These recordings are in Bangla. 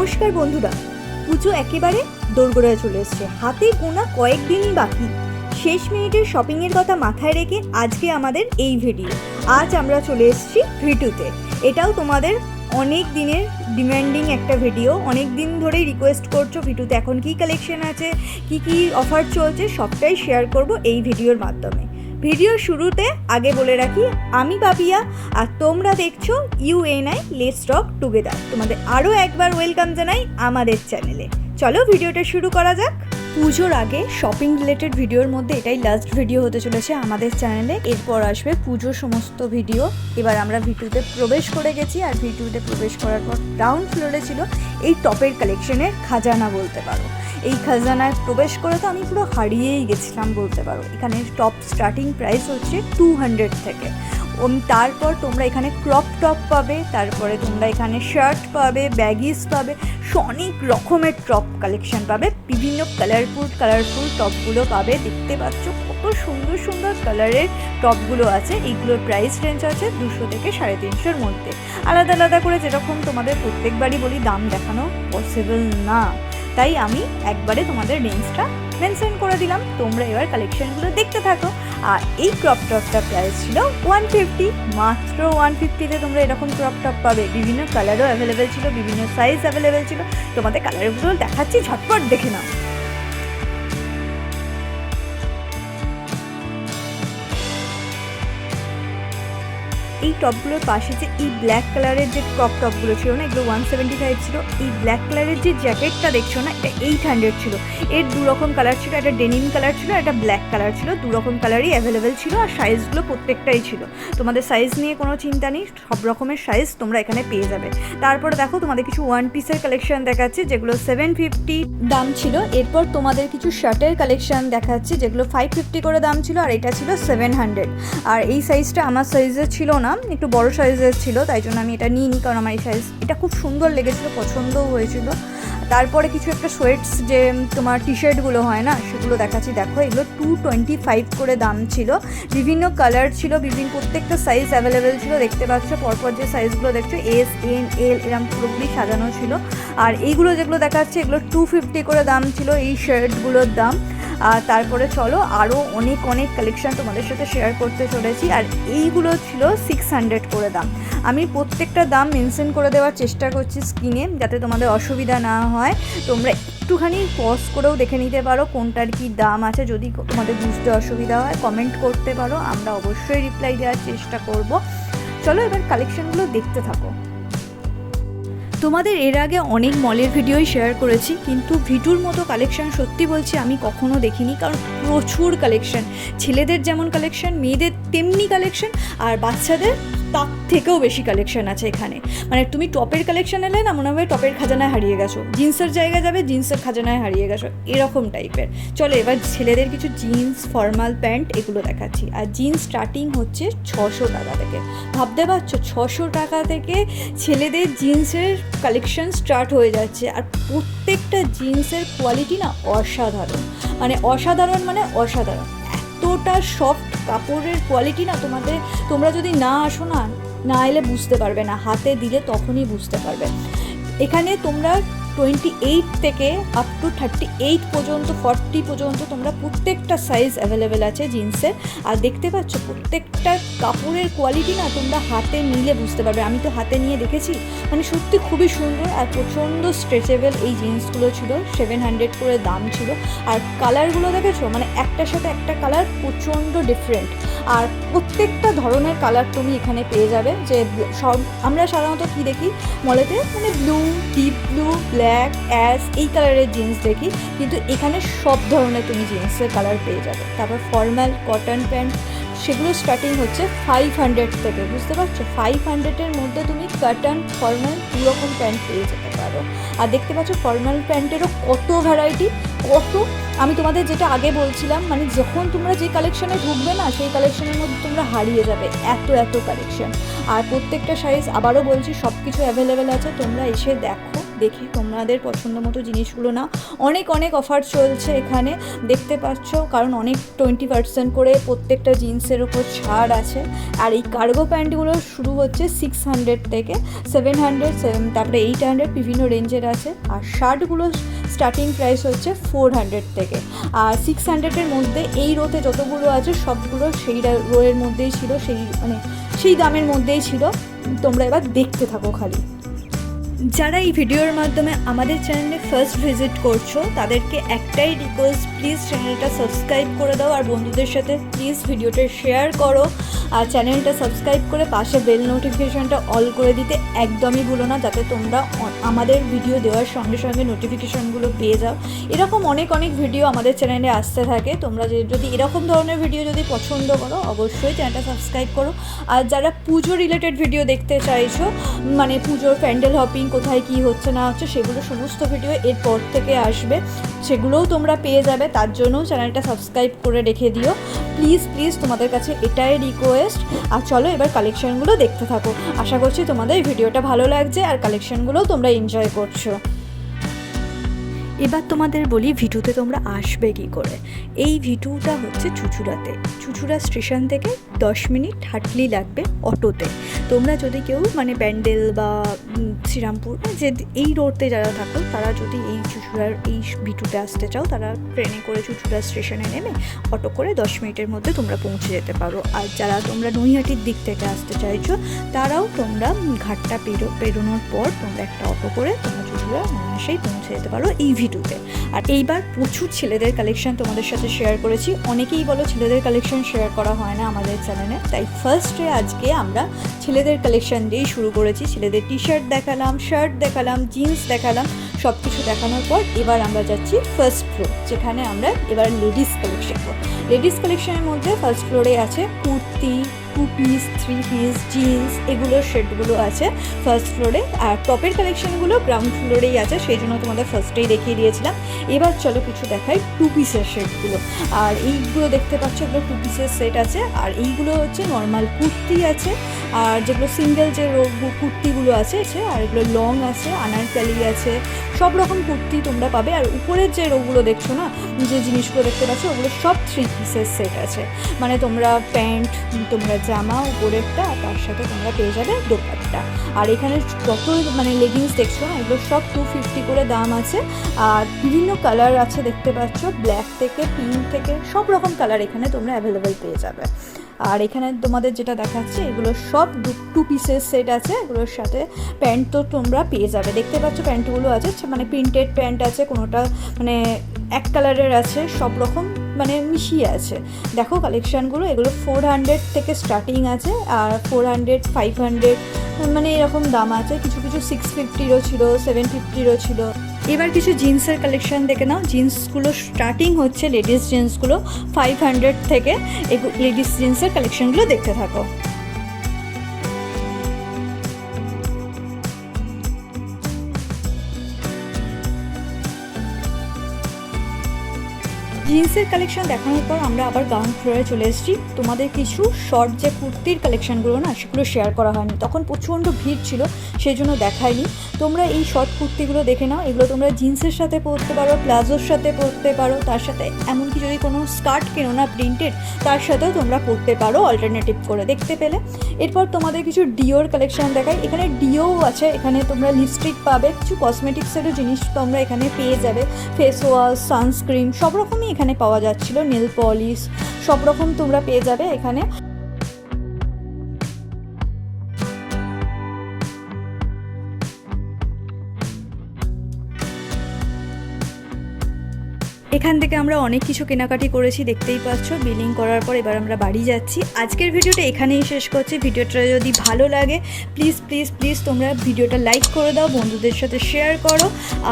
নমস্কার বন্ধুরা, পুজো একেবারে দোরগোড়ায় চলে এসছে। হাতে গোনা কয়েকদিনই বাকি। শেষ মিনিটের শপিংয়ের কথা মাথায় রেখে আজকে আমাদের এই ভিডিও। আজ আমরা চলে এসেছি ভিটুতে। এটাও তোমাদের অনেক দিনের ডিমান্ডিং একটা ভিডিও। অনেক দিন ধরেই রিকোয়েস্ট করছো ভিটুতে এখন কী কালেকশন আছে, কি অফার চলছে, সবটাই শেয়ার করব এই ভিডিওর মাধ্যমে। ভিডিওর শুরুতে আগে বলে রাখি, আমি বাপিয়া আর তোমরা দেখছো UNI লেটস টক টুগেদার। তোমাদের আরও একবার ওয়েলকাম জানাই আমাদের চ্যানেলে। চলো ভিডিওটা শুরু করা যাক। পুজোর আগে শপিং রিলেটেড ভিডিওর মধ্যে এটাই লাস্ট ভিডিও হতে চলেছে আমাদের চ্যানেলে। এরপর আসবে পুজোর সমস্ত ভিডিও। এবার আমরা ভিটুতে প্রবেশ করে গেছি, আর ভিটুতে প্রবেশ করার পর গ্রাউন্ড ফ্লোরে ছিল এই টপের কালেকশনের খাজানা বলতে পারো। এই খাজানায় প্রবেশ করে তো আমি পুরো হারিয়েই গেছিলাম বলতে পারো। এখানে টপ স্টার্টিং প্রাইস হচ্ছে 200 থেকে। তারপর তোমরা এখানে ক্রপ টপ পাবে, তারপরে তোমরা এখানে শার্ট পাবে, ব্যাগিস পাবে, অনেক রকমের টপ কালেকশন পাবে। বিভিন্ন কালারফুল টপগুলো পাবে। দেখতে পাচ্ছ কত সুন্দর সুন্দর কালারের টপগুলো আছে। এইগুলোর প্রাইস রেঞ্জ আছে 200 থেকে 350-র মধ্যে। আলাদা আলাদা করে যেরকম তোমাদের প্রত্যেকবারই বলি, দাম দেখানো পসিবল না, তাই আমি একবারে তোমাদের রেঞ্জটা মেনশন করে দিলাম। তোমরা এবার কালেকশনগুলো দেখতে থাকো। আর এই ক্রপ টপটা প্রাইস ছিল 150, মাত্র 150-তে তোমরা এরকম ক্রপ টপ পাবে। বিভিন্ন কালারও অ্যাভেলেবেল ছিল, বিভিন্ন সাইজ অ্যাভেলেবেল ছিল। তোমাদের কালারগুলো দেখাচ্ছি, ঝটপট দেখে নাও। এই টপগুলোর পাশে যে এই ব্ল্যাক কালারের যে ক্রপ টপগুলো ছিল না, এগুলো 175 ছিল। এই ব্ল্যাক কালারের যে জ্যাকেটটা দেখছো না, এটা 800 ছিল। এর দুরকম কালার ছিল, একটা ডেনিম কালার ছিল, একটা ব্ল্যাক কালার ছিল। দুরকম কালারই অ্যাভেলেবেল ছিল, আর সাইজগুলো প্রত্যেকটাই ছিল। তোমাদের সাইজ নিয়ে কোনো চিন্তা নেই, সব রকমের সাইজ তোমরা এখানে পেয়ে যাবে। তারপরে দেখো তোমাদের কিছু ওয়ান পিসের কালেকশন দেখাচ্ছে, যেগুলো 750 দাম ছিল। এরপর তোমাদের কিছু শার্টের কালেকশন দেখাচ্ছে, যেগুলো 550 করে দাম ছিল, আর এটা ছিল 700। আর এই সাইজটা আমার সাইজের ছিল না, একটু বড় সাইজের ছিল, তাই জন্য আমি এটা নিইনি, কারণ আমার এই সাইজ এটা খুব সুন্দর লেগেছিলো, পছন্দও হয়েছিল। তারপরে কিছু একটা সোয়েটস যে তোমার টি শার্টগুলো হয় না, সেগুলো দেখাচ্ছি। দেখো এগুলো 225 করে দাম ছিল। বিভিন্ন কালার ছিল, প্রত্যেকটা সাইজ অ্যাভেলেবেল ছিল। দেখতে পাচ্ছ পরপর যে সাইজগুলো দেখছো, S, M, L এরকম পুরোপুরি সাজানো ছিল। আর এইগুলো যেগুলো দেখাচ্ছে, এগুলো 250 করে দাম ছিল এই শার্টগুলোর দাম। আর তারপরে চলো আরও অনেক কালেকশান তোমাদের সাথে শেয়ার করতে চলেছি। আর এইগুলো ছিল 600 করে দাম। আমি প্রত্যেকটা দাম মেনশন করে দেওয়ার চেষ্টা করছি স্ক্রিনে, যাতে তোমাদের অসুবিধা না হয়। তোমরা একটুখানি পজ করেও দেখে নিতে পারো কোনটার কি দাম আছে। যদি তোমাদের বুঝতে অসুবিধা হয় কমেন্ট করতে পারো, আমরা অবশ্যই রিপ্লাই দেওয়ার চেষ্টা করব। চলো এবার কালেকশানগুলো দেখতে থাকো। তোমাদের এর আগে অনেক মলের ভিডিওই শেয়ার করেছি, কিন্তু ভিটুর মতো কালেকশান সত্যি বলছি আমি কখনো দেখিনি। কারণ প্রচুর কালেকশান, ছেলেদের যেমন কালেকশান, মেয়েদের তেমনি কালেকশান, আর বাচ্চাদের তার থেকেও বেশি কালেকশান আছে এখানে। মানে তুমি টপের কালেকশান এলে না, মনে হবে টপের খাজানায় হারিয়ে গেছো, জিন্সের জায়গায় যাবে জিন্সের খাজানায় হারিয়ে গেছো, এরকম টাইপের। চলো এবার ছেলেদের কিছু জিন্স, ফর্মাল প্যান্ট এগুলো দেখাচ্ছি। আর জিন্স স্টার্টিং হচ্ছে 600 টাকা থেকে। ভাবতে পারছো 600 টাকা থেকে ছেলেদের জিন্সের কালেকশন স্টার্ট হয়ে যাচ্ছে। আর প্রত্যেকটা জিন্সের কোয়ালিটি না অসাধারণ, মানে অসাধারণ। এতটা সফট কাপড়ের কোয়ালিটি না, তোমরা যদি না আসো না এলে বুঝতে পারবে না, হাতে দিলে তখনই বুঝতে পারবে। এখানে তোমরা 28 থেকে আপ টু 38 পর্যন্ত, 40 পর্যন্ত তোমরা প্রত্যেকটা সাইজ অ্যাভেলেবেল আছে জিন্সের। আর দেখতে পাচ্ছ প্রত্যেকটা কাপড়ের কোয়ালিটি না তোমরা হাতে নিলে বুঝতে পারবে। আমি তো হাতে নিয়ে দেখেছি, মানে সত্যি খুবই সুন্দর আর প্রচণ্ড স্ট্রেচেবল এই জিন্সগুলো ছিল। 700 করে দাম ছিল। আর কালারগুলো দেখেছো, মানে একটার সাথে একটা কালার প্রচণ্ড ডিফারেন্ট। আর প্রত্যেকটা ধরনের কালার তুমি এখানে পেয়ে যাবে। যে সব আমরা সাধারণত কী দেখি মলেতে, মানে blue, deep blue, black, ash এই কালারের জিন্স দেখি, কিন্তু এখানে সব ধরনের তুমি জিন্সের কালার পেয়ে যাবে। তারপর ফর্মাল কটন প্যান্ট, সেগুলো স্টার্টিং হচ্ছে 500 থেকে। বুঝতে পারছো 500-এর মধ্যে তুমি কটন, ফর্মাল দুরকম প্যান্ট পেয়ে যেতে পারো। আর দেখতে পাচ্ছ ফর্মাল প্যান্টেরও কত ভ্যারাইটি, আমি তোমাদের যেটা আগে বলছিলাম, মানে যখন তোমরা যে কালেকশানে ঢুকবে না, সেই কালেকশানের মধ্যে তোমরা হারিয়ে যাবে, এত কালেকশান। আর প্রত্যেকটা সাইজ আবারও বলছি সব কিছু অ্যাভেলেবেল আছে। তোমরা এসে দেখো, দেখে তোমাদের পছন্দ মতো জিনিসগুলো নাও। অনেক অনেক অফার চলছে এখানে দেখতে পাচ্ছ, কারণ অনেক 20% করে প্রত্যেকটা জিন্সের উপর ছাড় আছে। আর এই কার্গো প্যান্টগুলো শুরু হচ্ছে 600 থেকে 700, তারপরে 800 বিভিন্ন রেঞ্জের আছে। আর শার্টগুলো স্টার্টিং প্রাইস হচ্ছে 400 থেকে। আর 600-এর মধ্যে এই রোতে যতগুলো আছে সবগুলো সেই রোয়ের মধ্যেই ছিল, সেই দামের মধ্যেই ছিল। তোমরা এবার দেখতে থাকো খালি। যারা এই ভিডিওর মাধ্যমে আমাদের চ্যানেলে ফার্স্ট ভিজিট করছো তাদেরকে একটাই রিকোয়েস্ট, প্লিজ চ্যানেলটা সাবস্ক্রাইব করে দাও আর বন্ধুদের সাথে প্লিজ ভিডিওটা শেয়ার করো। আর চ্যানেলটা সাবস্ক্রাইব করে পাশে বেল নোটিফিকেশানটা অল করে দিতে একদমই ভুলো না, যাতে তোমরা আমাদের ভিডিও দেওয়ার সঙ্গে সঙ্গে নোটিফিকেশানগুলো পেয়ে যাও। এরকম অনেক অনেক ভিডিও আমাদের চ্যানেলে আসতে থাকে। তোমরা যদি এরকম ধরনের ভিডিও যদি পছন্দ করো অবশ্যই চ্যানেলটা সাবস্ক্রাইব করো। আর যারা পুজো রিলেটেড ভিডিও দেখতে চাইছো, মানে পুজোর প্যান্ডেল হপিং, কোথায় কী হচ্ছে না হচ্ছে সেগুলো সমস্ত ভিডিও এরপর থেকে আসবে, সেগুলোও তোমরা পেয়ে যাবে। তার জন্য চ্যানেলটা সাবস্ক্রাইব করে রেখে দিও প্লিজ প্লিজ, তোমাদের কাছে এটাই রিকোয়েস্ট। আর চলো এবার কালেকশানগুলো দেখতে থাকো। আশা করছি তোমাদের ভিডিওটা ভালো লাগছে আর কালেকশানগুলোও তোমরা এনজয় করছো। এবার তোমাদের বলি ভিটুতে তোমরা আসবে কী করে। এই ভিটুটা হচ্ছে চুঁচুড়াতে, চুঁচুড়া স্টেশন থেকে 10 মিনিট হাঁটলেই লাগবে অটোতে। তোমরা যদি কেউ মানে প্যান্ডেল বা শ্রীরামপুর যে এই রোডতে যারা থাকো, তারা যদি এই চুঁচুড়ার এই ভিটুতে আসতে চাও, তারা ট্রেনে করে চুঁচুড়া স্টেশনে নেমে অটো করে 10 মিনিটের মধ্যে তোমরা পৌঁছে যেতে পারো। আর যারা তোমরা নৈহাটির দিক থেকে আসতে চাইছো, তারাও তোমরা ঘাটটা পেরোনোর পর তোমরা একটা অটো করে তোমরা চুঁচুড়া সেই পৌঁছে যেতে পারো এই ভিটুতে। আর এইবার প্রচুর ছেলেদের কালেকশন তোমাদের সাথে শেয়ার করেছি। অনেকেই বলো ছেলেদের কালেকশন শেয়ার করা হয় না আমাদের চ্যানেলে, তাই ফার্স্টে আজকে আমরা ছেলেদের কালেকশন দিয়েই শুরু করেছি। ছেলেদের টি শার্ট দেখালাম, শার্ট দেখালাম, জিন্স দেখালাম, সব কিছু দেখানোর পর এবার আমরা যাচ্ছি ফার্স্ট ফ্লোর, যেখানে আমরা এবার লেডিস কালেকশন করব। লেডিস কালেকশনের মধ্যে ফার্স্ট ফ্লোরে আছে কুর্তি, 2 পিস, 3 পিস, জিন্স, এগুলোর শেডগুলো আছে ফার্স্ট ফ্লোরে। আর টপের কালেকশানগুলো গ্রাউন্ড ফ্লোরেই আছে, সেই জন্য তোমাদের ফার্স্টেই দেখিয়ে দিয়েছিলাম। এবার চলো কিছু দেখাই 2 পিসের শেডগুলো। আর এইগুলো দেখতে পাচ্ছ, এগুলো 2 পিসের সেট আছে। আর এইগুলো হচ্ছে নর্মাল কুর্তি আছে, আর যেগুলো সিঙ্গেল যে কুর্তিগুলো আছে, আর এগুলো লং আছে, আনারকালি আছে, সব রকম কুর্তি তোমরা পাবে। আর উপরের যে রোগুলো দেখছো না, যে জিনিসগুলো দেখতে পাচ্ছ, ওগুলো সব 3 পিসের সেট আছে। মানে তোমরা প্যান্ট, তোমরা জামা উপরেরটা, তার সাথে তোমরা পেয়ে যাবে দোপাট্টা। আর এখানে যত মানে লেগিংস দেখছো না, এগুলো সব 250 করে দাম আছে। আর বিভিন্ন কালার আছে দেখতে পাচ্ছ, ব্ল্যাক থেকে পিঙ্ক থেকে সব রকম কালার এখানে তোমরা অ্যাভেলেবেল পেয়ে যাবে। আর এখানে তোমাদের যেটা দেখাচ্ছে, এগুলো সব 2 পিসের সেট আছে। এগুলোর সাথে প্যান্ট তো তোমরা পেয়ে যাবে, দেখতে পাচ্ছ প্যান্টগুলো আছে, মানে প্রিন্টেড প্যান্ট আছে, কোনোটা মানে এক কালারের আছে, সব রকম মানে মিশিয়ে আছে। দেখো কালেকশানগুলো, এগুলো 400 থেকে স্টার্টিং আছে, আর 400, 500 মানে এরকম দাম আছে। কিছু কিছু 650-রও ছিল, 750-রও ছিল। এবার কিছু জিন্সের কালেকশান দেখে নাও। জিন্সগুলো স্টার্টিং হচ্ছে লেডিস জিন্সগুলো 500 থেকে। লেডিস জিন্সের কালেকশানগুলো দেখতে থাকো। জিন্সের কালেকশন দেখানোর পর আমরা আবার গ্রাউন্ড ফ্লোরে চলে এসেছি। তোমাদের কিছু শর্ট যে কুর্তির কালেকশানগুলো না, সেগুলো শেয়ার করা হয়নি, তখন প্রচণ্ড ভিড় ছিল, সেই জন্য দেখায়নি। তোমরা এই শর্ট কুর্তিগুলো দেখে নাও। এগুলো তোমরা জিন্সের সাথে পরতে পারো, প্লাজোর সাথে পরতে পারো, তার সাথে এমনকি যদি কোনো স্কার্ট কেনো না প্রিন্টেড, তার সাথেও তোমরা পরতে পারো অল্টারনেটিভ করে, দেখতে পেলে। এরপর তোমাদের কিছু ডিওর কালেকশান দেখাই। এখানে ডিও আছে, এখানে তোমরা লিপস্টিক পাবে, কিছু কসমেটিক্সেরও জিনিস তোমরা এখানে পেয়ে যাবে, ফেস ওয়াশ, সানস্ক্রিন, সব রকমই এখানে পাওয়া যাচ্ছিল, নেল পলিশ, সব রকম তোমরা পেয়ে যাবে এখানে। এখান থেকে আমরা অনেক কিছু কেনাকাটি করেছি, দেখতেই পাচ্ছ। বিলিং করার পর এবার আমরা বাড়ি যাচ্ছি। আজকের ভিডিওটা এখানেই শেষ করছি। ভিডিওটা যদি ভালো লাগে প্লিজ প্লিজ প্লিজ তোমরা ভিডিওটা লাইক করে দাও, বন্ধুদের সাথে শেয়ার করো,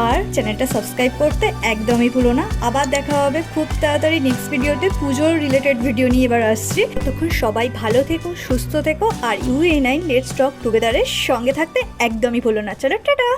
আর চ্যানেলটা সাবস্ক্রাইব করতে একদমই ভুলো না। আবার দেখা হবে খুব তাড়াতাড়ি নেক্সট ভিডিওতে। পুজোর রিলেটেড ভিডিও নিয়ে এবার আসছি। তখন সবাই ভালো থেকো, সুস্থ থেকো, আর UA9 লেটস টক টুগেদারের সঙ্গে থাকতে একদমই ভুলো না। চলো টাটা।